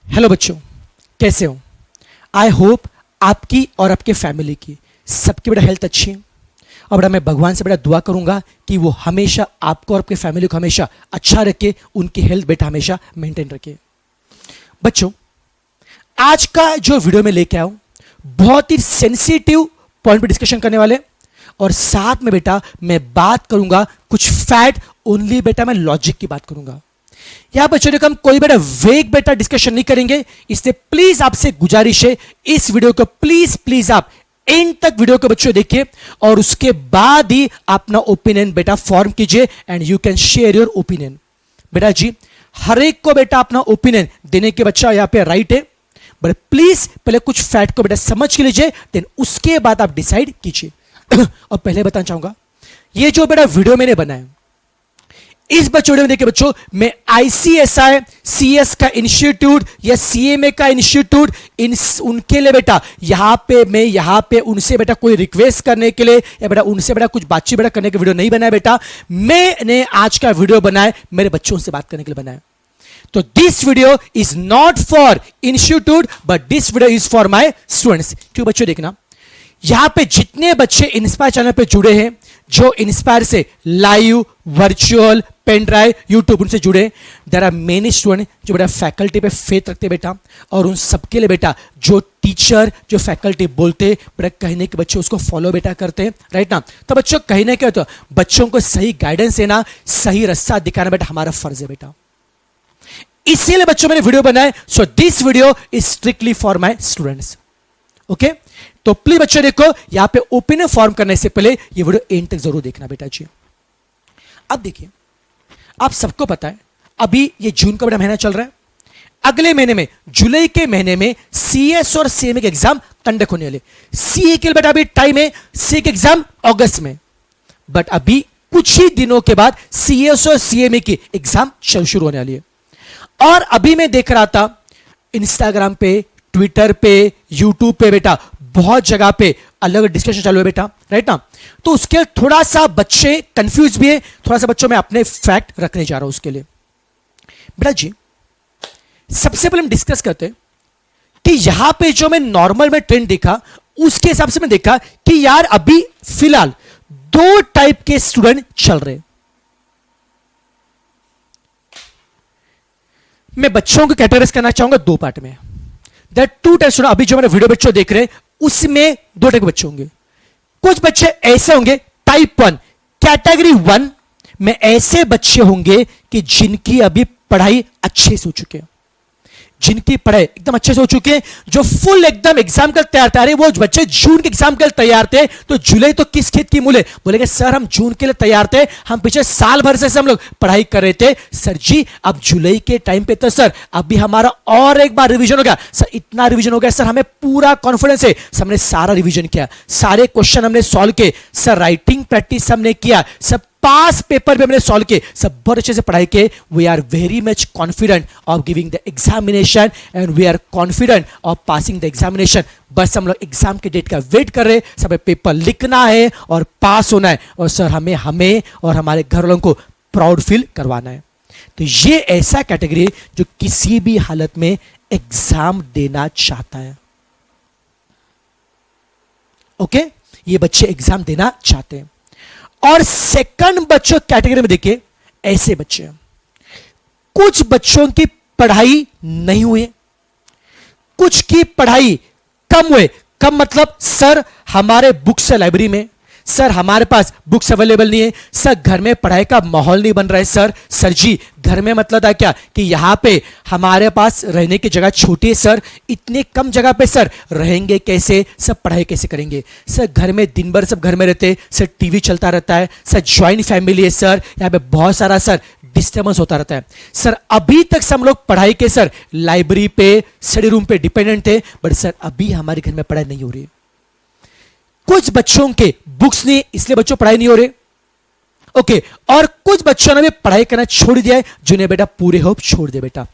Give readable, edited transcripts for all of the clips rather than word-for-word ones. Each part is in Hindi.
हेलो बच्चों, कैसे हो? आई होप आपकी और आपके फैमिली की सबकी बेटा हेल्थ अच्छी है। और बेटा मैं भगवान से बेटा दुआ करूंगा कि वो हमेशा आपको और आपके फैमिली को हमेशा अच्छा रखे, उनकी हेल्थ बेटा हमेशा मेंटेन रखे। बच्चों, आज का जो वीडियो में लेके आया हूं बहुत ही सेंसिटिव पॉइंट पे डिस्कशन करने वाले, और साथ में बेटा मैं बात करूंगा कुछ फैक्ट ओनली, बेटा मैं लॉजिक की बात करूंगा। यहां बच्चों ने हम कोई बेटा वेग बेटा डिस्कशन नहीं करेंगे, इसलिए प्लीज आपसे गुजारिश है इस वीडियो को प्लीज प्लीज आप एंड तक वीडियो को बच्चों देखिए और उसके बाद ही अपना ओपिनियन बेटा फॉर्म कीजिए and you can share your opinion. बेटा जी, हर एक को बेटा अपना ओपिनियन देने के बच्चा यहां पे राइट है, बट प्लीज पहले कुछ फैक्ट को बेटा समझ के लीजिए, देन उसके बाद आप डिसाइड कीजिए। और पहले बताना चाहूंगा ये जो बेटा वीडियो मैंने बनाया इस वीडियो में देखिए बच्चों, मैं ICSI CS का इंस्टीट्यूट या CMA का इंस्टीट्यूट उनके लिए बेटा यहां पे उनसे बेटा कोई रिक्वेस्ट करने के लिए या बेटा उनसे बेटा कुछ बातचीत बेटा करने के वीडियो नहीं बनाया बेटा, मैंने आज का वीडियो बनाया मेरे बच्चों से बात करने के लिए बनाया। तो this video is not for institute but this video is for my students. क्यों बच्चों, देखना यहां पे जितने बच्चे इंस्पायर चैनल पे जुड़े हैं, जो इंस्पायर से live, virtual, pen drive, YouTube उनसे जुड़े, देयर आर मेनी स्टूडेंट जो बेटा फैकल्टी पे फेथ रखते बेटा, और उन सबके लिए बेटा जो टीचर जो फैकल्टी बोलते बेटा कहने के बच्चे उसको फॉलो बेटा करते हैं, राइट ना। तो बच्चों कहने के तो बच्चों को सही गाइडेंस देना, सही रास्ता दिखाना बेटा हमारा फर्ज है बेटा। इसीलिए बच्चों मैंने वीडियो बनाया। So this video is strictly for my students. Okay, तो प्लीज बच्चों देखो यहां पे ओपिनियन फॉर्म करने से पहले ये वीडियो एंड तक जरूर देखना बेटा जी। अब देखिए, आप सबको पता है अभी ये जून का बेटा महीना चल रहा है, अगले महीने में जुलाई के महीने में CS और CMA के एग्जाम कंडक्ट होने वाले। CA के लिए बेटा अभी टाइम है, CA के एग्जाम अगस्त में, बट अभी कुछ ही दिनों के बाद CS और CMA की एग्जाम शुरू होने वाली है। और अभी मैं देख रहा था इंस्टाग्राम पे, ट्विटर पे, यूट्यूब पे बेटा बहुत जगह पे अलग डिस्कशन चालू है बेटा, राइट ना। तो उसके थोड़ा सा बच्चे कंफ्यूज भी है, थोड़ा सा बच्चों में अपने फैक्ट रखने जा रहा हूं उसके लिए। बेटा जी, सबसे पहले हम डिस्कस करते हैं कि यहां पे जो मैं नॉर्मल में ट्रेंड देखा उसके हिसाब से मैं देखा कि यार अभी फिलहाल दो टाइप के स्टूडेंट चल रहे हैं। मैं बच्चों को कैटेगराइज करना चाहूंगा दो पार्ट में। देयर टू टाइप्स स्टूडेंट, अभी जो मेरे वीडियो बच्चों देख रहे हैं उसमें दो टाइप के बच्चे होंगे। कुछ बच्चे ऐसे होंगे टाइप 1 कैटेगरी 1 में ऐसे बच्चे होंगे कि जिनकी अभी पढ़ाई अच्छे से हो चुके हैं, जिनकी पढ़ाई एकदम अच्छे से हो चुके हैं, जो फुल एकदम एग्जाम के तैयार थे। वो बच्चे जून के एग्जाम के लिए तैयार थे, तो जुलाई तो किस खेत की मूले बोलेंगे सर हम जून के लिए तैयार थे, हम पिछले साल भर से हम लोग पढ़ाई कर रहे थे सर जी, अब जुलाई के टाइम पे तो सर अभी हमारा और एक बार रिवीजन हो गया सर, इतना रिवीजन हो गया सर, हमें पूरा कॉन्फिडेंस है, हमने सारा रिवीजन किया, सारे क्वेश्चन हमने सॉल्व किए सर, राइटिंग प्रैक्टिस हमने किया, सब पास पेपर भी हमने सॉल्व किए, सब बहुत अच्छे से पढ़ाई के। We are very much confident of giving the examination and we are confident of passing the examination. बस हम लोग एग्जाम के डेट का वेट कर रहे हैं, सब पेपर लिखना है और पास होना है, और सर हमें और हमारे घर वालों को प्राउड फील करवाना है। तो ये ऐसा कैटेगरी जो किसी भी हालत में एग्जाम देना चाहता है। ओके, ये बच्चे एग्जाम देना चाहते हैं। और सेकंड बच्चों कैटेगरी में देखिए ऐसे बच्चे हैं, कुछ बच्चों की पढ़ाई नहीं हुई, कुछ की पढ़ाई कम हुए। कम मतलब सर हमारे बुक्स है लाइब्रेरी में, सर हमारे पास बुक्स अवेलेबल नहीं है, सर घर में पढ़ाई का माहौल नहीं बन रहा है सर जी घर में मतलब था क्या कि यहां पे हमारे पास रहने की जगह छोटी है सर, इतने कम जगह पे सर रहेंगे कैसे, सब पढ़ाई कैसे करेंगे सर, घर में दिन भर सब घर में रहते सर, टीवी चलता रहता है सर, ज्वाइंट फैमिली है सर, यहाँ पे बहुत सारा सर डिस्टर्बेंस होता रहता है सर, अभी तक हम लोग पढ़ाई के सर लाइब्रेरी पे, स्टडी रूम पे डिपेंडेंट थे, बट सर अभी हमारे घर में पढ़ाई नहीं हो रही। कुछ बच्चों के बुक्स नहीं, इसलिए बच्चों पढ़ाई नहीं हो रहे। ओके, और कुछ बच्चों ने भी पढ़ाई करना छोड़ दिया है, जिन्हें बेटा पूरे होप छोड़ दे बेटा।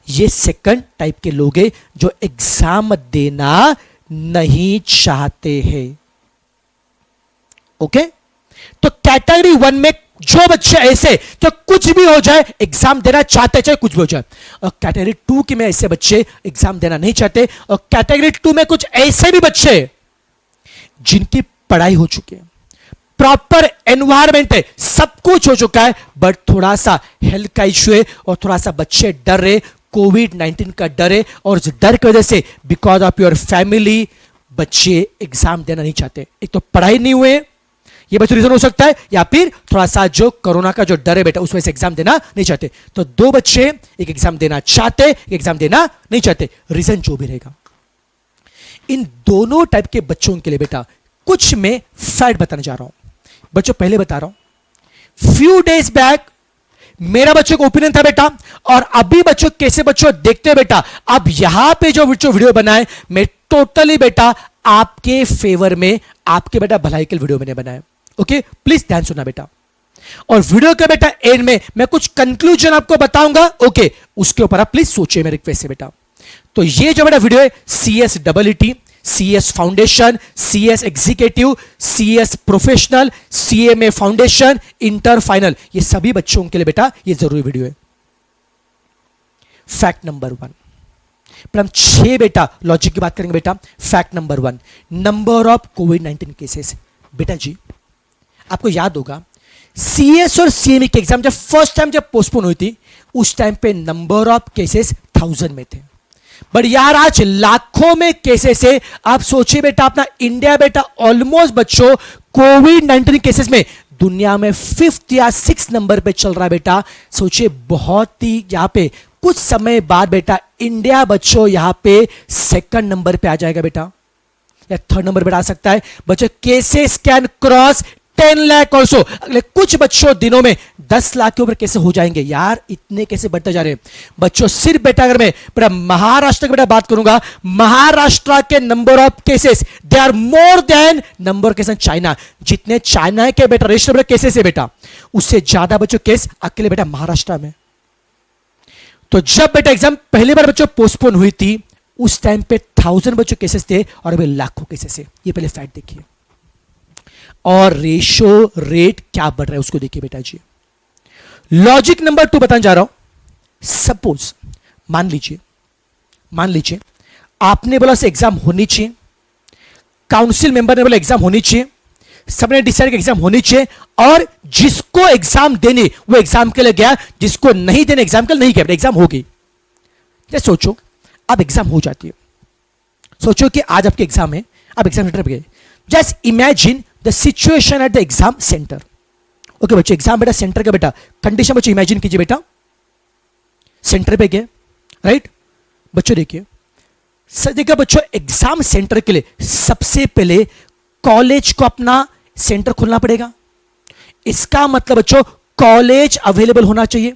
ये सेकंड टाइप के लोग हैं जो एग्जाम देना नहीं चाहते हैं। ओके, तो कैटेगरी 1 में जो बच्चे ऐसे तो कुछ भी हो जाए एग्जाम देना चाहते, चाहे कुछ भी हो जाए। और कैटेगरी 2 के में ऐसे बच्चे एग्जाम देना नहीं चाहते, और कैटेगरी 2 में कुछ ऐसे भी बच्चे जिनकी पढ़ाई हो चुकी है, प्रॉपर एनवायरमेंट है, सब कुछ हो चुका है, बट थोड़ा सा हेल्थ का इश्यू है और थोड़ा सा बच्चे डर रहे, कोविड-19 का डर है, और उस डर की वजह से बिकॉज ऑफ योर फैमिली बच्चे एग्जाम देना नहीं चाहते। एक तो पढ़ाई नहीं हुए, ये बच्चे रीजन हो सकता है, या फिर थोड़ा सा जो कोरोना का जो डर है बेटा उस वजह से एग्जाम देना नहीं चाहते। तो दो बच्चे, एक एग्जाम देना चाहते, एक एग्जाम देना नहीं चाहते, रीजन जो भी रहेगा। इन दोनों टाइप के बच्चों के लिए बेटा कुछ मैं फैक्ट बताने जा रहा हूं। बच्चों पहले बता रहा हूं, फ्यू डेज बैक मेरा बच्चों का ओपिनियन था बेटा, और अभी बच्चों कैसे बच्चों देखते हैं बेटा, अब यहां पे जो वीडियो बनाए मैं टोटली बेटा आपके फेवर में, आपके बेटा भलाई के वीडियो मैंने बनाया। ओके, प्लीज ध्यान सुनना बेटा। और वीडियो के बेटा एंड में मैं कुछ कंक्लूजन आपको बताऊंगा। ओके, उसके ऊपर आप प्लीज सोचिए मेरे रिक्वेस्ट से बेटा। तो ये जो बेटा वीडियो है CSEET, CS foundation, CS executive, CS professional, CMA foundation, inter final, ये सभी बच्चों के लिए बेटा ये जरूरी वीडियो है। फैक्ट नंबर 1, पर हम 6 बेटा लॉजिक की बात करेंगे बेटा। Fact number 1, number of covid cases. बेटा जी आपको याद होगा CS और CME के एग्जाम जब फर्स्ट टाइम जब पोस्टपोन हुई थी, उस टाइम पे नंबर ऑफ केसेस 1000 में थे, बट यार आज लाखों में केसेस है। आप सोचिए बेटा, अपना इंडिया बेटा ऑलमोस्ट बच्चों कोविड-19 केसेस में दुनिया में 5th या 6th नंबर पे चल रहा है बेटा। सोचिए बहुत ही यहां पे कुछ समय बाद बेटा इंडिया बच्चों यहां पे 2nd नंबर पे आ जाएगा बेटा, या 3rd नंबर पे आ सकता है बच्चों। Cases can cross 10 lakh also. अगले कुछ बच्चों दिनों में 10 लाख के ऊपर कैसे हो जाएंगे यार, इतने कैसे बढ़ते जा रहे हैं बच्चों। सिर्फ बेटा अगर मैं बेटा महाराष्ट्र की बेटा बात करूंगा, महाराष्ट्र के number of cases they are more than number cases China. जितने चाइना के बेटा रजिस्टर केसेस है बेटा, उससे ज्यादा बच्चों केस अकेले बेटा महाराष्ट्र में। तो जब बेटा एग्जाम पहली बार बच्चों पोस्टपोन हुई थी, उस टाइम पे 1000 बच्चों केसेस थे और अभी लाखों केसेस है। ये पहले फैक्ट देखिए, और रेशो रेट क्या बढ़ रहा है उसको देखिए बेटा जी। लॉजिक नंबर 2 बताने जा रहा हूं। सपोज मान लीजिए आपने बोला से एग्जाम होनी चाहिए, काउंसिल मेंबर ने बोला एग्जाम होनी चाहिए, सबने डिसाइड किया एग्जाम होनी चाहिए, और जिसको एग्जाम देने वो एग्जाम के लिए गया, जिसको नहीं देने एग्जाम के लिए नहीं गया, एग्जाम हो गई। जैसे सोचो अब एग्जाम हो जाती है, सोचो कि आज आपके एग्जाम है, आप एग्जाम सेंटर पे गए। Just imagine the situation at the exam centre. Okay बच्चों, एग्जाम बेटा सेंटर का बेटा कंडीशन बच्चों इमेजिन कीजिए बेटा, सेंटर पे गए, राइट बच्चों। देखिए देखिए बच्चों, एग्जाम सेंटर के लिए सबसे पहले कॉलेज को अपना सेंटर खोलना पड़ेगा। इसका मतलब बच्चों कॉलेज अवेलेबल होना चाहिए।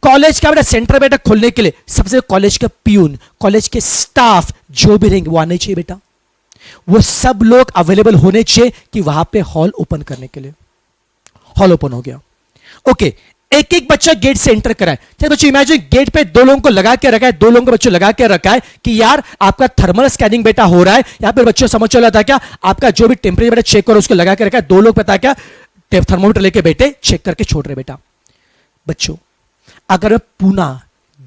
कॉलेज का बेटा सेंटर बेटा खोलने के लिए सबसे कॉलेज का पियून, कॉलेज के स्टाफ जो भी रहेंगे वो आने चाहिए बेटा। वो सब लोग अवेलेबल होने चाहिए कि वहां पे हॉल ओपन करने के लिए। हॉल ओपन हो गया, ओके। एक एक बच्चा गेट से एंटर कराए। चलिए बच्चों इमेजिन गेट पे 2 लोगों को लगा के रखा है, 2 लोगों को बच्चों लगा के रखा है कि यार आपका थर्मल स्कैनिंग बेटा हो रहा है। यहां पे बच्चों समझ चला था क्या, आपका जो भी टेम्परेचर बेटा चेक करो, उसको लगा के रखा है। 2 लोग पता क्या थर्मोमीटर लेके बैठे चेक करके छोड़ रहे बेटा। बच्चों अगर पूना,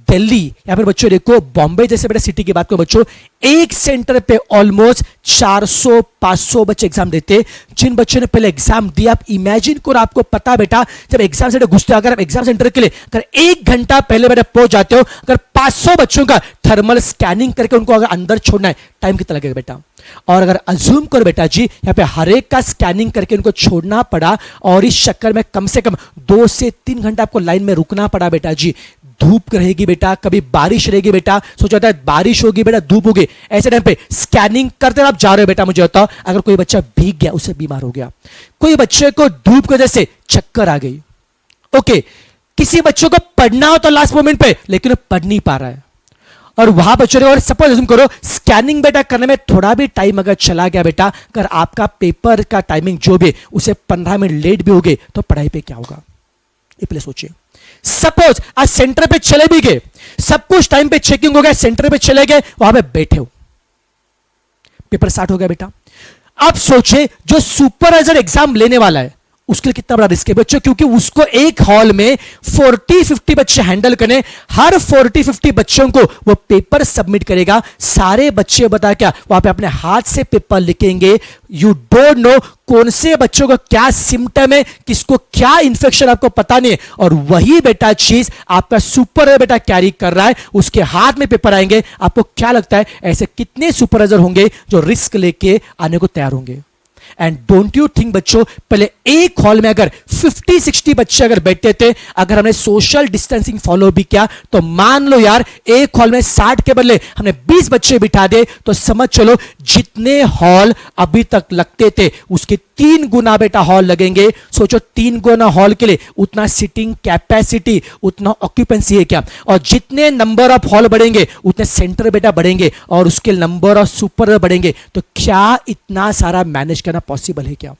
दिल्ली या फिर बच्चों देखो बॉम्बे जैसे बड़े सिटी की बात करो बच्चों, एक सेंटर पे ऑलमोस्ट 400-500 बच्चे एग्जाम देते। जिन बच्चों ने पहले एग्जाम दिया, आप इमेजिन करो, आपको पता बेटा जब एग्जाम सेंटर घुसते हो, अगर आप एग्जाम सेंटर के लिए अगर 1 घंटा पहले बेटा पहुंच जाते हो, अगर 500 बच्चों का थर्मल स्कैनिंग करके उनको अगर अंदर छोड़ना है, टाइम कितना लगेगा बेटा। और अगर अज्यूम करो बेटा जी यहां पे हर एक का स्कैनिंग करके उनको छोड़ना पड़ा, और इस चक्कर में कम से कम 2 से 3 घंटा आपको लाइन में रुकना पड़ा बेटा जी। धूप रहेगी बेटा, कभी बारिश रहेगी बेटा, सोचा जाता है बारिश होगी बेटा, धूप होगी, ऐसे टाइम पे स्कैनिंग करते आप जा रहे हो बेटा। मुझे बताओ अगर कोई बच्चा भीग गया, उससे बीमार हो गया, कोई बच्चे को धूप की वजह से चक्कर आ गई, ओके, किसी बच्चों को पढ़ना हो तो लास्ट मोमेंट पे, लेकिन पढ़ नहीं पा रहा है, और वहां बच्चों ने, और सपोज करो स्कैनिंग बेटा करने में थोड़ा भी टाइम अगर चला गया बेटा, अगर आपका पेपर का टाइमिंग जो भी उसे 15 मिनट लेट भी हो गए तो पढ़ाई पे क्या होगा, ये पहले सोचिए। सपोज आज सेंटर पे चले भी गए, सब कुछ टाइम पे चेकिंग हो गया, सेंटर पे चले गए, वहां पे बैठे हो, पेपर स्टार्ट हो गया बेटा। अब सोचिए जो सुपरवाइजर एग्जाम लेने वाला है उसके लिए कितना बड़ा रिस्क है बच्चों, क्योंकि उसको एक हॉल में 40-50 बच्चे हैंडल करने, हर 40-50 बच्चों को वो पेपर सबमिट करेगा। सारे बच्चे बता क्या वहां पे अपने हाथ से पेपर लिखेंगे। यू डोंट नो कौन से बच्चों को क्या सिम्टम है, किसको क्या इंफेक्शन आपको पता नहीं है, और वही बेटा चीज आपका सुपर बेटा कैरी कर रहा है, उसके हाथ में पेपर आएंगे। आपको क्या लगता है ऐसे कितने सुपरवाइजर होंगे जो रिस्क लेके आने को तैयार होंगे? एंड डोंट यू थिंक बच्चों, पहले एक हॉल में अगर 50-60 बच्चे अगर बैठते थे, अगर हमने सोशल डिस्टेंसिंग फॉलो भी किया, तो मान लो यार एक हॉल में 60 के बदले हमने 20 बच्चे बिठा दे, तो समझ चलो जितने हॉल अभी तक लगते थे उसके 3 गुना बेटा हॉल लगेंगे। सोचो 3 गुना हॉल के लिए उतना सीटिंग कैपेसिटी, उतना ऑक्यूपेंसी है क्या? और जितने नंबर ऑफ हॉल बढ़ेंगे उतने सेंटर बेटा बढ़ेंगे, और उसके नंबर ऑफ सुपर बढ़ेंगे। तो क्या इतना सारा मैनेज करना पॉसिबल है क्या?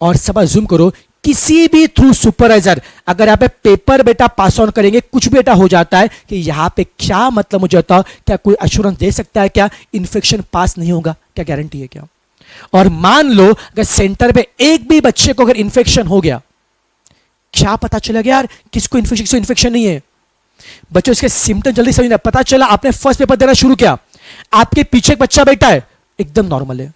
और सब अज्यूम करो किसी भी थ्रू सुपरवाइजर अगर यहां पे पेपर बेटा पास ऑन करेंगे, कुछ भी बेटा हो जाता है, कि यहां पे क्या मतलब मुझे होता, क्या कोई अश्योरेंस दे सकता है क्या इन्फेक्शन पास नहीं होगा? क्या गारंटी है क्या? और मान लो अगर सेंटर पे एक भी बच्चे को अगर इन्फेक्शन हो गया, क्या पता चला गया यार किसको इन्फेक्शन नहीं है? बच्चों इसके सिम्टम जल्दी समझना। पता चला आपने फर्स्ट पेपर देना शुरू किया, आपके पीछे एक बच्चा बैठा है एकदम नॉर्मल है,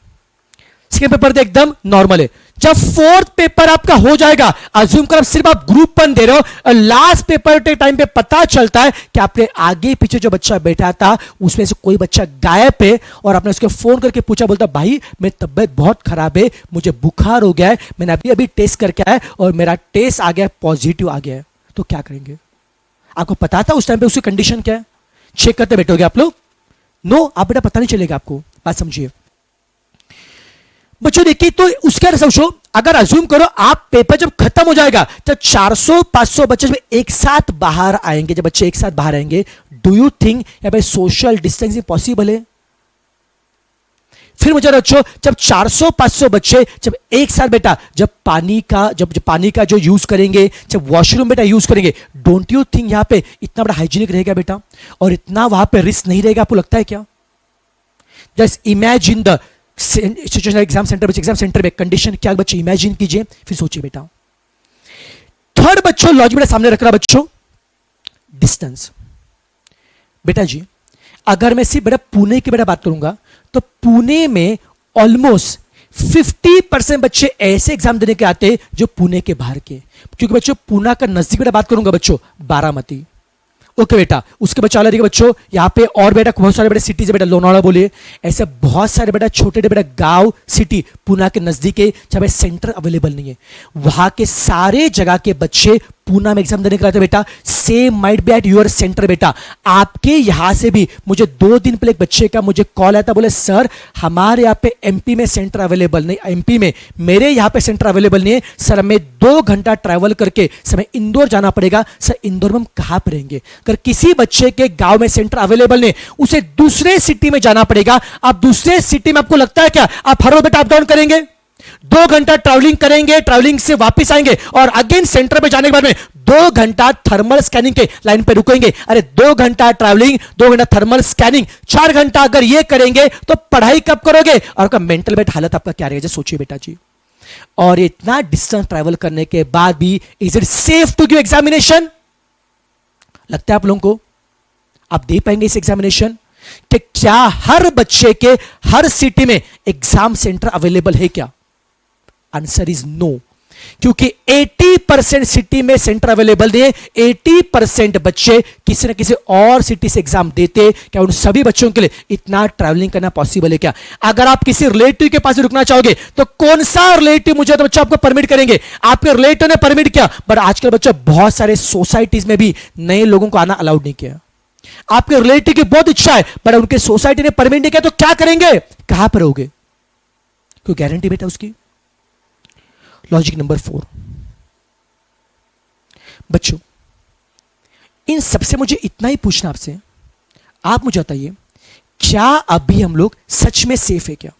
सेकंड पेपर दे एकदम नॉर्मल है, जब फोर्थ पेपर आपका हो जाएगा, अज्यूम कर सिर्फ आप ग्रुप 1 दे रहे हो, लास्ट पेपर के टाइम पे पता चलता है कि आपने आगे पीछे जो बच्चा बैठा था उसमें से कोई बच्चा गायब है, और आपने उसको फोन करके पूछा, बोलता भाई मेरी तबीयत बहुत खराब है, मुझे बुखार हो गया है, मैंने अभी अभी टेस्ट करके आया और मेरा टेस्ट आ गया पॉजिटिव आ गया है। तो क्या करेंगे? आपको पता था उस टाइम पे उसकी कंडीशन क्या है? चेक करते बैठोगे आप लोग? नो, आप बेटा पता नहीं चलेगा आपको। बात समझिए बच्चों। देखिए तो उसके समझो, अगर अज्यूम करो आप पेपर जब खत्म हो जाएगा, जब 400-500 बच्चे जब एक साथ बाहर आएंगे, जब बच्चे एक साथ बाहर आएंगे, डू यू थिंक या भाई सोशल डिस्टेंसिंग पॉसिबल है? फिर मुझे बच्चों जब 400-500 बच्चे जब एक साथ बेटा जब पानी का जो यूज करेंगे, जब वॉशरूम बेटा यूज करेंगे, डोंट यू थिंक यहां पे इतना बड़ा हाइजीनिक रहेगा बेटा, और इतना वहां पे रिस्क नहीं रहेगा? आपको लगता है क्या? Just imagine the situation exam centre में कंडीशन क्या बच्चे इमेजिन कीजिए, फिर सोचिए बेटा। थर्ड बच्चों लॉजिक बेटा सामने रख रहा बच्चों, डिस्टेंस। बेटा जी अगर मैं सिर्फ बेटा पुणे की बेटा बात करूंगा, तो पुणे में ऑलमोस्ट 50% बच्चे ऐसे एग्जाम देने के आते हैं जो पुणे के बाहर के, क्योंकि बच्चों पुणे का नजदीक बेटा बात करूंगा बच्चों, बारामती। ओके बेटा, उसके बच्चा वाला देखिए बच्चों, यहाँ पे और बेटा बहुत सारे बेटा सिटीज है बेटा, लोनावाला बोलिए, ऐसे बहुत सारे बेटा छोटे बेटा गांव सिटी पुणे के नजदीक है जहां सेंटर अवेलेबल नहीं है। वहां के सारे जगह के बच्चे पुणे में एग्जाम देने के लिए बेटा, same might be at your centre बेटा। आपके यहां से भी मुझे 2 दिन पहले एक बच्चे का मुझे कॉल आया था, बोले सर हमारे यहाँ पे एमपी में सेंटर अवेलेबल नहीं, एमपी में मेरे यहाँ पे सेंटर अवेलेबल नहीं है सर, हमें 2 घंटा ट्रैवल करके समय इंदौर जाना पड़ेगा। सर इंदौर में हम कहां पर रहेंगे? अगर किसी बच्चे के गांव में सेंटर अवेलेबल नहीं, उसे दूसरे सिटी में जाना पड़ेगा। आप दूसरे सिटी में आपको लगता है क्या आप हर रोज बेटा अप डाउन करेंगे? 2 घंटा ट्रैवलिंग करेंगे, ट्रैवलिंग से वापस आएंगे, और अगेन सेंटर पे जाने के बाद में 2 घंटा थर्मल स्कैनिंग के लाइन पे रुकेंगे। अरे 2 घंटा ट्रैवलिंग, 2 घंटा थर्मल स्कैनिंग, 4 घंटा अगर ये करेंगे तो पढ़ाई कब करोगे? और आपका मेंटल बेट हालत आपका क्या रहेगा? सोचिए बेटा जी। और इतना डिस्टेंस ट्रैवल करने के बाद भी is it safe to give examination? लगता है आप लोगों को आप दे पाएंगे इस एग्जामिनेशन? कि क्या हर बच्चे के हर सिटी में एग्जाम सेंटर अवेलेबल है क्या? आंसर इज नो, क्योंकि 80% सिटी में सेंटर अवेलेबल नहीं है। 80% बच्चे किसी न किसी और सिटी से एग्जाम देते। क्या उन सभी बच्चों के लिए इतना ट्रैवलिंग करना पॉसिबल है क्या? अगर आप किसी रिलेटिव के पास रुकना चाहोगे तो कौन सा रिलेटिव मुझे तो बच्चा आपको परमिट करेंगे? आपके रिलेटिव ने परमिट किया, पर आजकल बच्चा बहुत सारे सोसाइटीज में भी नए लोगों को आना अलाउड नहीं किया। आपके रिलेटिव की बहुत इच्छा है पर उनके सोसाइटी ने परमिट नहीं किया, तो क्या करेंगे? कहां पर रहोगे? कोई गारंटी बेटा उसकी? लॉजिक नंबर 4 बच्चों, इन सबसे मुझे इतना ही पूछना आपसे, आप मुझे बताइए क्या अभी हम लोग सच में सेफ है क्या?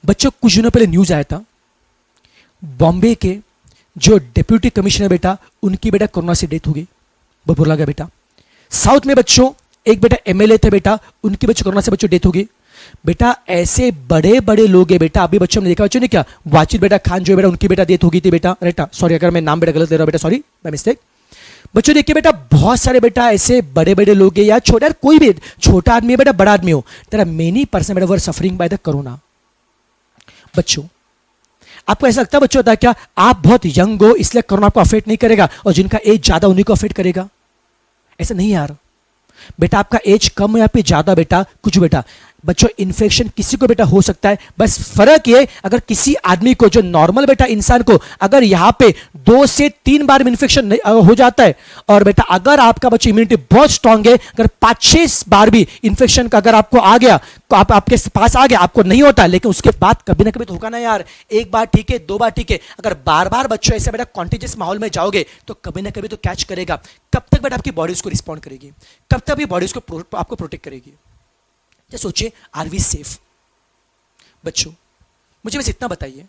बच्चों कुछ दिनों पहले न्यूज आया था, बॉम्बे के जो डिप्यूटी कमिश्नर बेटा उनकी बेटा कोरोना से डेथ हो गई, बहुत बुरा लगा बेटा। साउथ में बच्चों एक बेटा एमएलए थे बेटा, उनकी बच्चों कोरोना से बच्चों डेथ हो गई। बेटा ऐसे बड़े बड़े लोग हैं बेटा, अभी बच्चों ने देखा, बच्चों ने क्या, वाचिद बेटा खान जो है बेटा, उनकी बेटा डेथ हो गई थी बेटा, राइट, सॉरी अगर मैं नाम बेटा गलत ले रहा हूं बेटा, सॉरी बाय मिस्टेक। बच्चों देखिए बेटा, बहुत सारे बेटा ऐसे बड़े बड़े लोग हैं या छोटा, कोई भी छोटा आदमी है बेटा, बड़ा आदमी हो, तेरा मेनी पर्सन बेटा were suffering by the corona. बच्चों आपको ऐसा लगता है बच्चों, होता है क्या आप बहुत यंग हो इसलिए कोरोना आपको अफेक्ट नहीं करेगा, और जिनका एज ज्यादा उन्हीं को अफेक्ट करेगा? ऐसा नहीं यार बेटा, आपका एज कम या फिर ज्यादा बेटा, कुछ बेटा बच्चों इन्फेक्शन किसी को बेटा हो सकता है, बस फर्क ये अगर किसी आदमी को, जो नॉर्मल बेटा इंसान को अगर यहां पे 2 से 3 बार इन्फेक्शन हो जाता है, और बेटा अगर आपका बच्चा इम्यूनिटी बहुत स्ट्रांग है, अगर 5-6 बार भी इन्फेक्शन का अगर आपको आ गया, तो आपके पास आ गया, आपको नहीं होता, लेकिन उसके बाद कभी ना कभी तो होगा ना यार, एक बार ठीक है, 2 बार ठीक है, अगर बार बार बच्चों ऐसे बेटा कॉन्टेजियस माहौल में जाओगे तो कभी ना कभी तो कैच करेगा। कब तक बेटा आपकी बॉडी उसको रिस्पॉन्ड करेगी, कब तक आपकी बॉडी उसको आपको प्रोटेक्ट करेगी? सोचिए, आर वी सेफ? बच्चों मुझे बस इतना बताइए,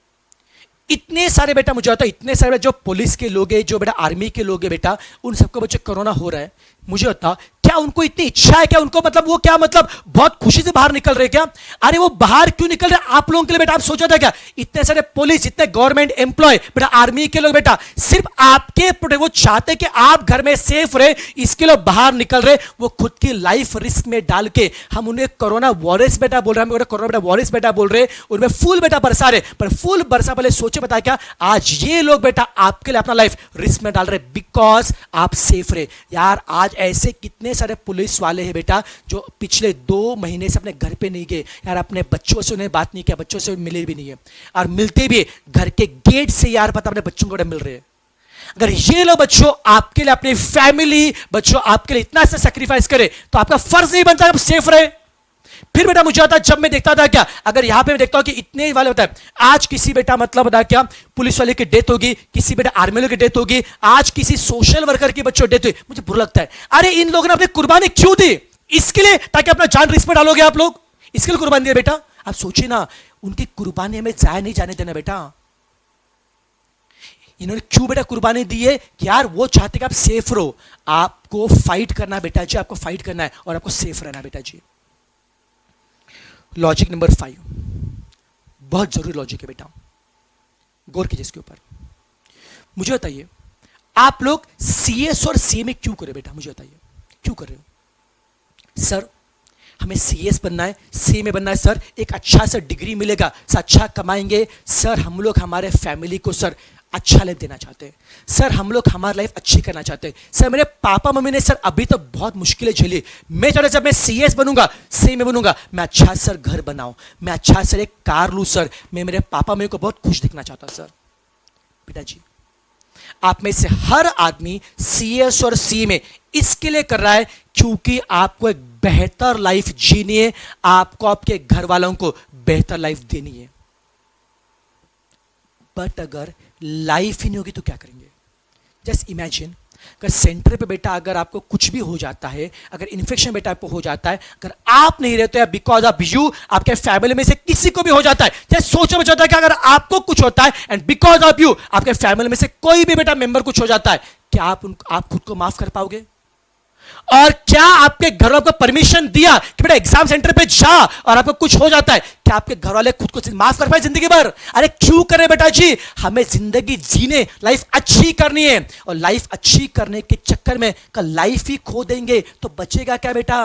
इतने सारे बेटा, मुझे आता है इतने सारे बेटा जो पुलिस के लोग हैं, जो बेटा आर्मी के लोग हैं बेटा, उन सबको बच्चे कोरोना हो रहा है, मुझे बता क्या उनको इतनी इच्छा है क्या, उनको मतलब वो क्या मतलब बहुत खुशी से बाहर निकल रहे क्या? अरे वो बाहर क्यों निकल रहे आप लोगों के लिए बेटा? आप सोचा था क्या इतने सारे पुलिस, इतने गवर्नमेंट एम्प्लॉय बेटा, आर्मी के लोग बेटा, सिर्फ आपके प्रोटेक्ट, वो चाहते कि आप घर में सेफ रहे, इसके लिए बाहर निकल रहे, वो खुद की लाइफ रिस्क में डाल के, हम उन्हें कोरोना वॉरियर्स बेटा बोल रहे हैं, कोरोना बेटा वॉरियर्स बेटा बोल रहे, उनमें फूल बेटा बरसा रहे, पर फूल बरसा पहले सोचे बता क्या, आज ये लोग बेटा आपके लिए अपना लाइफ रिस्क में डाल रहे बिकॉज आप सेफ रहे। यार आज ऐसे कितने सारे पुलिस वाले हैं बेटा जो पिछले 2 महीने से अपने घर पे नहीं गए यार, अपने बच्चों से उन्हें बात नहीं किया, बच्चों से मिले भी नहीं है, और मिलते भी घर के गेट से यार पता अपने बच्चों को मिल रहे हैं। अगर ये लोग बच्चों आपके लिए, अपनी फैमिली बच्चों आपके लिए इतना सा सैक्रिफाइस करे, तो आपका फर्ज नहीं बनता आप सेफ रहे? फिर बेटा मुझे आता, जब मैं देखता था क्या, अगर यहां पे मैं देखता हूं कि इतने वाले होता है, आज किसी बेटा मतलब बता क्या पुलिस वाले की डेथ होगी, किसी बेटा आर्मी वाले की डेथ होगी, आज किसी सोशल वर्कर की बच्चों डेथ हुई, मुझे बुरा लगता है। अरे इन लोगों ने अपनी कुर्बानी क्यों दी? इसके लिए ताकि अपना जान रिस्क में डालोगे आप लोग, इसके लिए कुर्बानी दिया बेटा। आप सोचिए ना, उनकी कुर्बानी हमें जाया नहीं जाने देना बेटा। इन्होंने क्यों बेटा कुर्बानी दी है कि यार वो चाहते कि आप सेफ रहो, आपको फाइट करना बेटा जी, आपको फाइट करना है और आपको सेफ रहना बेटा जी। लॉजिक नंबर 5 बहुत जरूरी लॉजिक है बेटा, गौर कीजिए इसके ऊपर। मुझे बताइए आप लोग सीएस और सीए क्यों कर रहे बेटा? मुझे बताइए क्यों कर रहे हो? सर हमें सीएस बनना है, सीए में बनना है सर, एक अच्छा सा डिग्री मिलेगा सर, अच्छा कमाएंगे सर, हम लोग हमारे फैमिली को सर अच्छा लाइफ देना चाहते हैं सर, हम लोग हमारी लाइफ अच्छी करना चाहते हैं सर। मेरे पापा मम्मी ने सर अभी तो बहुत मुश्किलें झेली, मैं चाहता जब मैं सीएस बनूंगा, सीए में बनूंगा, मैं अच्छा सर घर बनाऊं, मैं अच्छा सर एक कार लूं सर, मैं मेरे पापा मम्मी को बहुत खुश दिखना चाहता सर। बेटा जी आप में से हर आदमी सीएस और सीए में इसके लिए कर रहा है क्योंकि आपको एक बेहतर लाइफ जीनी है, आपको आपके घर वालों को बेहतर लाइफ देनी है। बट अगर लाइफ ही नहीं होगी तो क्या करेंगे? जस्ट इमेजिन, अगर सेंटर पे बेटा अगर आपको कुछ भी हो जाता है, अगर इन्फेक्शन बेटा आपको हो जाता है, अगर आप नहीं रहते या बिकॉज ऑफ यू आपके फैमिली में से किसी को भी हो जाता है, जैसे सोचो बचा होता है कि अगर आपको कुछ होता है एंड बिकॉज ऑफ यू आपके फैमिली में से कोई भी बेटा मेंबर कुछ हो जाता है, क्या आप खुद को माफ कर पाओगे? और क्या आपके घर वालों को परमिशन दिया कि बेटा एग्जाम सेंटर पे जा और आपको कुछ हो जाता है, क्या आपके घर वाले खुद को माफ कर पाए जिंदगी भर? अरे क्यों करें बेटा जी? हमें जिंदगी जीने, लाइफ अच्छी करनी है, और लाइफ अच्छी करने के चक्कर में कल लाइफ ही खो देंगे तो बचेगा क्या बेटा?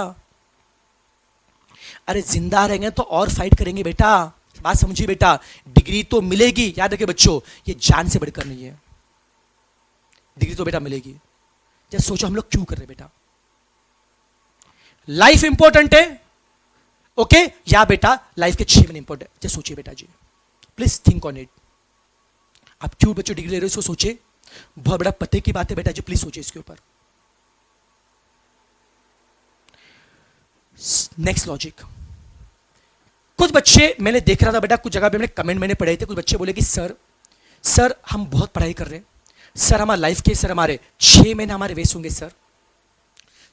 अरे जिंदा रहेंगे तो और फाइट करेंगे बेटा, बात समझिए बेटा। डिग्री तो मिलेगी, याद रखिए बच्चों, ये जान से बढ़कर नहीं है, डिग्री तो बेटा मिलेगी। जब सोचो हम लोग क्यों कर रहे बेटा? लाइफ इंपॉर्टेंट है ओके या बेटा लाइफ के 6 महीने इंपॉर्टेंट? जस्ट सोचिए बेटा जी, प्लीज थिंक ऑन इट। आप क्यों बच्चों डिग्री ले रहे हो इसको सोचिए, बहुत बड़ा पते की बात है बेटा जी, प्लीज सोचिए इसके ऊपर। नेक्स्ट लॉजिक, कुछ बच्चे मैंने देख रहा था बेटा, कुछ जगह पे मैंने कमेंट मैंने पढ़े थे, कुछ बच्चे बोले कि सर हम बहुत पढ़ाई कर रहे हैं सर, हमारा लाइफ के सर हमारे 6 महीने हमारे वेस्ट होंगे सर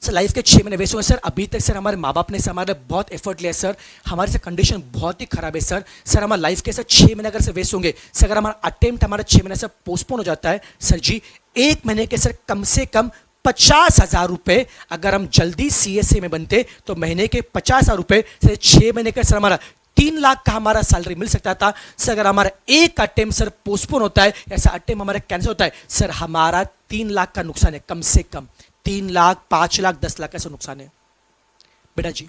लाइफ के 6 महीने वेस्ट होंगे सर, अभी तक सर हमारे माँ बाप ने सर हमारे बहुत एफर्ट लिया सर, हमारे से कंडीशन बहुत ही खराब है सर हमारा लाइफ के सर 6 महीने अगर सर वेस्ट होंगे सर, अगर हमारा अटेम्प्ट हमारा 6 महीने से पोस्टपोन हो जाता है सर जी, 1 महीने के सर कम से कम 50,000 रुपए अगर हम जल्दी सीएसए में बनते तो महीने के 50,000 रुपए से 6 महीने का सर हमारा 3 लाख का हमारा सैलरी मिल सकता था सर। अगर हमारा एक अटेम्प्ट सर पोस्टपोन होता है, ऐसा अटेम्प्ट हमारा कैंसिल होता है सर, हमारा 3 लाख का नुकसान है, कम से कम 3 लाख, 5 लाख, 10 लाख का नुकसान है बेटा जी।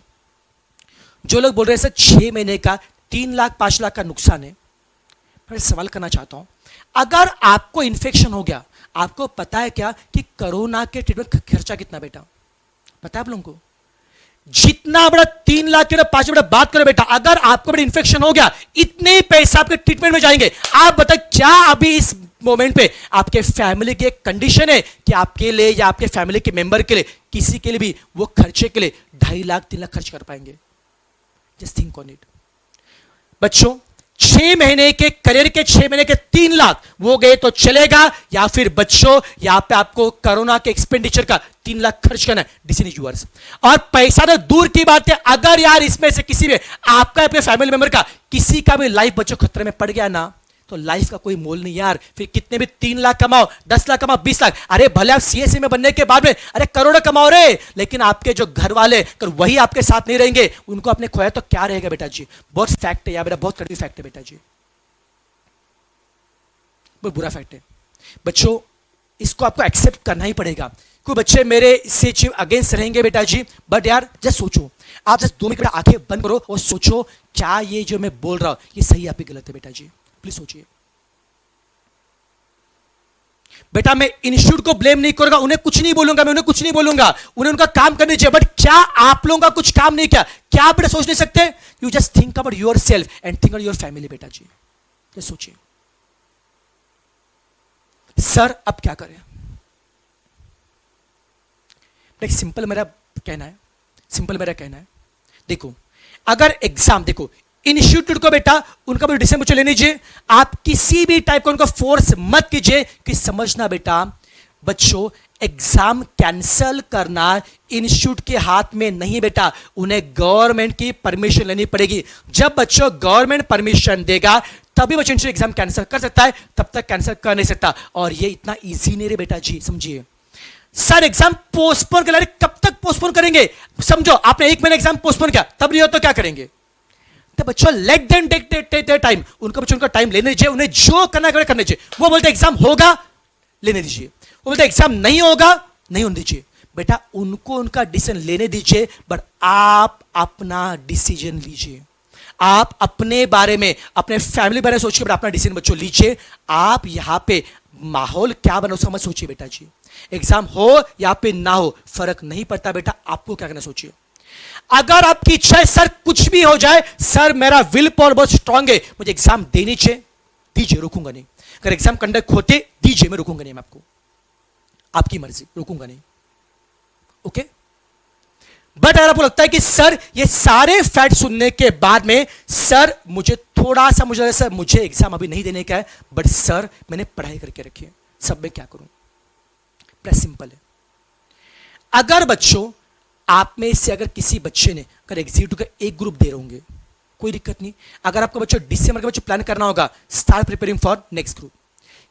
जो लोग बोल रहे हैं सर 6 महीने का 3 लाख 5 लाख का नुकसान है, मैं सवाल करना चाहता हूं, अगर आपको इन्फेक्शन हो गया, आपको पता है क्या कि कोरोना के ट्रीटमेंट खर्चा कितना बेटा, पता है आप लोगों को? जितना बड़ा 3 लाख के 5 बेटा बात करो बेटा, अगर आपको बड़ा इन्फेक्शन हो गया इतने पैसे आपके ट्रीटमेंट में जाएंगे। आप बताए क्या अभी इस मोमेंट पे आपके फैमिली की एक कंडीशन है कि आपके लिए या आपके फैमिली के मेंबर के लिए, किसी के लिए भी वो खर्चे के लिए 2.5 लाख 3 लाख खर्च कर पाएंगे? जस्ट थिंक ऑन इट बच्चों। 6 महीने के करियर के 6 महीने के 3 लाख वो गए तो चलेगा, या फिर बच्चों यहां पे आपको कोरोना के एक्सपेंडिचर का 3 लाख खर्च करना है, डिसीजन इज योर्स। और पैसा तो दूर की बात है, अगर यार इसमें से किसी में आपका अपने फैमिली मेंबर का किसी का भी लाइफ बच्चों खतरे में पड़ गया ना, तो लाइफ का कोई मोल नहीं यार। फिर कितने भी 3 लाख कमाओ, 10 लाख कमाओ, 20 लाख, अरे भले आप सीएसए में बनने के बाद में अरे करोड़ों कमाओ रे, लेकिन आपके जो घर वाले अगर वही आपके साथ नहीं रहेंगे, उनको आपने खोया तो क्या रहेगा बेटा जी। बहुत फैक्ट है यार बेटा, बहुत कड़वी फैक्ट है बेटा जी, बहुत बुरा फैक्ट है बच्चों। इसको आपको एक्सेप्ट करना ही पड़ेगा। कोई बच्चे मेरे इससे अगेंस्ट रहेंगे बेटा जी, बट यार जस्ट सोचो, आप जस्ट 2 मिनट आंखें बंद करो और सोचो क्या ये जो मैं बोल रहा हूं ये सही आप गलत है बेटा जी, प्लीज सोचिए बेटा। मैं इंस्टीट्यूट को ब्लेम नहीं करूंगा, उन्हें कुछ नहीं बोलूंगा, मैं उन्हें कुछ नहीं बोलूंगा, उन्हें उनका काम करने चाहिए, बट क्या आप लोगों का कुछ काम नहीं किया? क्या आप बेटा सोच नहीं सकते? You just think about your self and think about your family बेटा जी, जस्ट सोचिए सर अब क्या करें। सिंपल मेरा कहना है, देखो अगर एग्जाम, देखो इंस्टीट्यूट को बेटा उनका भी डिसीजन लेने दीजिए, आप किसी भी टाइप का उनका फोर्स मत कीजिए कि समझना बेटा बच्चों, एग्जाम कैंसल करना इंस्टीट्यूट के हाथ में नहीं बेटा, उन्हें गवर्नमेंट की परमिशन लेनी पड़ेगी। जब बच्चों गवर्नमेंट परमिशन देगा तभी बच्चों इंस्टीट्यूट एग्जाम कैंसिल कर सकता है, तब तक कैंसिल कर नहीं सकता। और ये इतना इजी नहीं रे बेटा जी, समझिए। सर एग्जाम पोस्टपोन कर, कब तक पोस्टपोन करेंगे? समझो आपने 1 महीना एग्जाम पोस्टपोन किया, तब नहीं हो तो क्या करेंगे? तो बच्चों लेट देम टेक टाइम, उनका बच्चों उनका टाइम लेने दीजिए, उन्हें जो करना है करने दीजिए। वो बोलते एग्जाम होगा लेने दीजिए, वो बोलते एग्जाम नहीं होगा नहीं होने दीजिए बेटा, उनको उनका डिसीजन लेने दीजिए, बट आप अपना डिसीजन लीजिए। आप अपने बारे में, अपने फैमिली बारे में सोचिए, बट अपना डिसीजन बच्चों लीजिए। आप यहां पे माहौल क्या बना उसका मत सोचिए बेटा जी। एग्जाम हो या फिर ना हो फर्क नहीं पड़ता बेटा, आपको क्या करना सोचिए। अगर आपकी इच्छा है सर कुछ भी हो जाए, सर मेरा विल पावर बहुत स्ट्रांग है, मुझे एग्जाम देनी चाहिए, दीजिए, रोकूंगा नहीं। अगर एग्जाम कंडक्ट होते दीजिए, मैं रोकूंगा नहीं, मैं आपको, आपकी मर्जी, रोकूंगा नहीं, ओके। बट अगर आपको लगता है कि सर ये सारे फैक्ट सुनने के बाद में सर मुझे थोड़ा सा सर मुझे एग्जाम अभी नहीं देने का है, बट सर मैंने पढ़ाई करके रखी है, सब मैं क्या करूं? बड़ा सिंपल है। अगर बच्चों आप में से अगर किसी बच्चे ने अगर एग्जीक्यूटिव का एक ग्रुप दे रहे होंगे, कोई दिक्कत नहीं। अगर आपको बच्चों दिसंबर के बच्चों प्लान करना होगा, start preparing for next group.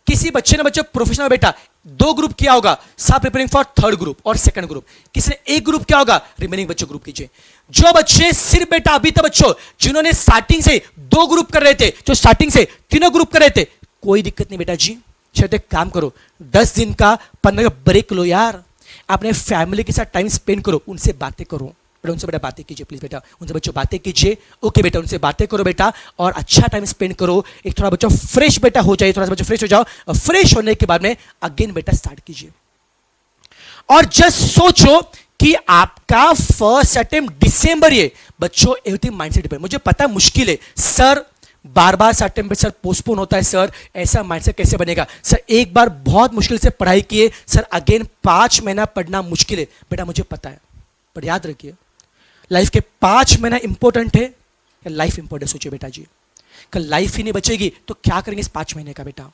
किसी बच्चे ने बच्चों प्रोफेशनल बेटा 2 ग्रुप किया होगा, start preparing for 3rd group और 2nd ग्रुप। किसी ने 1 ग्रुप किया होगा, रिमेनिंग बच्चों ग्रुप कीजिए। जो बच्चे सिर्फ बेटा अभी तक बच्चों जिन्होंने स्टार्टिंग से 2 ग्रुप कर रहे थे, जो स्टार्टिंग से 3 ग्रुप कर रहे थे, कोई दिक्कत नहीं बेटा जी। शायद एक काम करो, 10 दिन का 15 का ब्रेक लो यार, अपने फैमिली के साथ टाइम स्पेंड करो, उनसे बातें करो बेटा, उनसे बेटा बातें कीजिए प्लीज बेटा, उनसे बच्चों बातें कीजिए, ओके बेटा, उनसे बातें करो बेटा और अच्छा टाइम स्पेंड करो। एक थोड़ा बच्चों फ्रेश बेटा हो जाए, थोड़ा सा बच्चों फ्रेश हो जाओ, और फ्रेश होने के बाद में अगेन बेटा स्टार्ट कीजिए। और जस्ट सोचो कि आपका फर्स्ट अटेम्प्ट दिसंबर, ये बच्चों एवरीथिंग माइंडसेट डिपेंड। मुझे पता है मुश्किल है सर, बार बार अटेम्प्ट सर पोस्टपोन होता है सर, ऐसा माइंडसेट कैसे बनेगा सर? एक बार बहुत मुश्किल से पढ़ाई किए सर, अगेन 5 महीना पढ़ना मुश्किल है बेटा, मुझे पता है, पर याद रखिए लाइफ के 5 महीना इंपॉर्टेंट है या लाइफ इंपॉर्टेंट? सोचिए बेटा जी, कल लाइफ ही नहीं बचेगी तो क्या करेंगे इस 5 महीने का बेटा?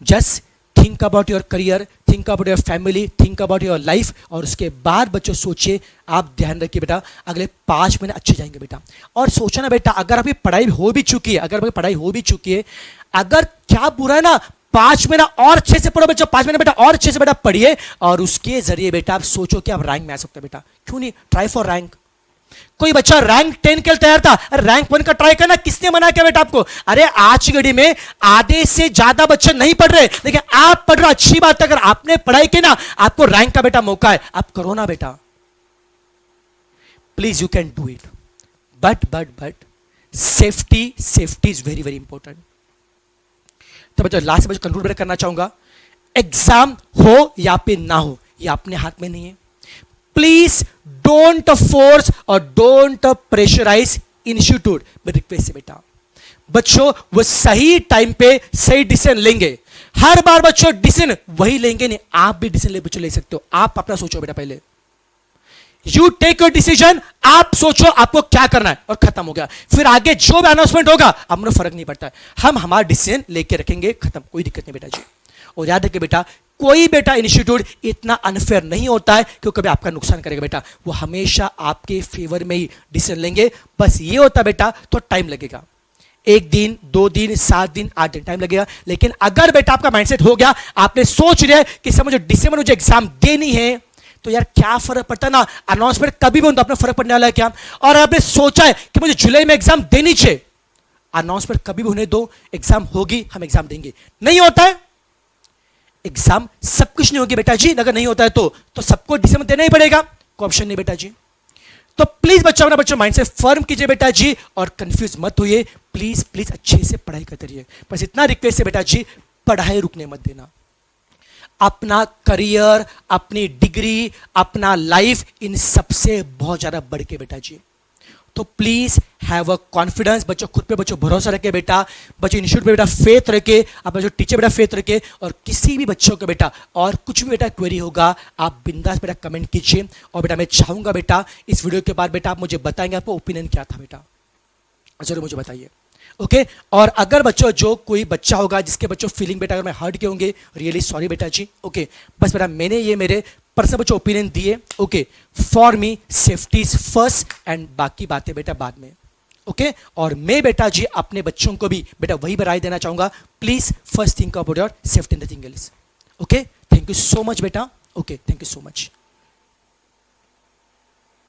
Just think about your career, think about your family, think about your life, और उसके बाद बच्चों सोचिए। आप ध्यान रखिए बेटा, अगले 5 महीने अच्छे जाएंगे बेटा। और सोचना बेटा, अगर आपकी पढ़ाई हो भी चुकी है, अगर आपकी पढ़ाई हो भी चुकी है, अगर क्या बुरा है ना, 5 महीना और अच्छे से पढ़ो बच्चों, 5 महीने बेटा और अच्छे से बेटा पढ़िए, और उसके जरिए बेटा आप सोचो कि आप रैंक में आ सकते हो बेटा, क्यों नहीं, ट्राई फॉर रैंक। कोई बच्चा रैंक 10 के लिए तैयार था, अरे रैंक 1 का ट्राई करना, किसने मना किया बेटा आपको? अरे आज की घड़ी में आधे से ज्यादा बच्चे नहीं पढ़ रहे, लेकिन आप पढ़ रहे हो, अच्छी बात है। अगर आपने पढ़ाई की ना, आपको रैंक का बेटा मौका है, आप करो ना बेटा, please you can do it. But safety is very very important. तो बच्चों लास्ट में कंक्लूड करना चाहूंगा, एग्जाम हो या फिर ना हो ये अपने हाथ में नहीं है। प्लीज डोंट फोर्स और डोंट प्रेशराइज इंस्टीट्यूट। मेरी रिक्वेस्ट है बेटा, बच्चों वो सही टाइम पे सही डिसीजन लेंगे। हर बार बच्चों डिसीजन वही लेंगे नहीं, आप भी डिसीजन बच्चों ले सकते हो। आप अपना सोचो बेटा, पहले यू टेक योर डिसीजन, आप सोचो आपको क्या करना है, और खत्म हो गया। फिर आगे जो भी अनाउंसमेंट होगा हमें फर्क नहीं पड़ता है, हम हमारा डिसीजन लेके रखेंगे, खत्म, कोई दिक्कत नहीं बेटा जी। और याद रखिए बेटा, कोई बेटा इंस्टीट्यूट इतना अनफेयर नहीं होता है कि कभी आपका नुकसान करेगा बेटा, वो हमेशा आपके फेवर में ही डिसीजन लेंगे। बस ये होता बेटा, तो टाइम लगेगा, 1 दिन 2 दिन 7 दिन 8 दिन टाइम लगेगा। लेकिन अगर बेटा आपका माइंडसेट हो गया, आपने सोच लिया कि समझो दिसंबर में मुझे एग्जाम देनी है, तो यार क्या फर्क पड़ता है ना, अनाउंसमेंट कभी भी हो तो अपना फर्क पड़ने वाला है क्या? और आपने सोचा है कि मुझे जुलाई में एग्जाम देनी चाहिए, अनाउंसमेंट कभी भी होने दो, एग्जाम होगी, हम एग्जाम देंगे। नहीं होता है एग्जाम, सब कुछ नहीं होगी बेटा जी। अगर नहीं होता है तो सबको दिसंबर देना ही पड़ेगा, कोई ऑप्शन नहीं बेटा जी। तो प्लीज बच्चों अपना बच्चों माइंड से फर्म कीजिए बेटा जी, और कंफ्यूज मत होइए, प्लीज प्लीज अच्छे से पढ़ाई करते रहिए। बस इतना रिक्वेस्ट है बेटा जी, पढ़ाई रुकने मत देना। अपना करियर, अपनी डिग्री, अपना लाइफ, इन सबसे बहुत ज्यादा बढ़ के बेटा जी। तो प्लीज हैव अ कॉन्फिडेंस बच्चों, खुद पे बच्चों भरोसा रखे बेटा, बच्चों इंस्टीट्यूट पे बेटा फेथ रखे, अपना जो टीचर बेटा फेथ रखे। और किसी भी बच्चों को बेटा और कुछ भी बेटा क्वेरी होगा, आप बिंदास बेटा कमेंट कीजिए। और बेटा मैं चाहूंगा बेटा इस वीडियो के बाद बेटा आप मुझे बताएंगे आपको ओपिनियन क्या था बेटा, जरूर मुझे बताइए, ओके। और अगर बच्चों जो कोई बच्चा होगा जिसके बच्चों फीलिंग बेटा अगर मैं हर्ट के होंगे, रियली सॉरी बेटा जी, ओके। बस बेटा मैंने ये मेरे पर्सनल बच्चों ओपिनियन दिए, okay. For me safety is first and बाकी बातें बेटा बाद में, ओके। और मैं बेटा जी अपने बच्चों को भी बेटा वही राय देना चाहूंगा, please first think about your safety and nothing else, okay. Thank you so much बेटा, okay, thank you so much.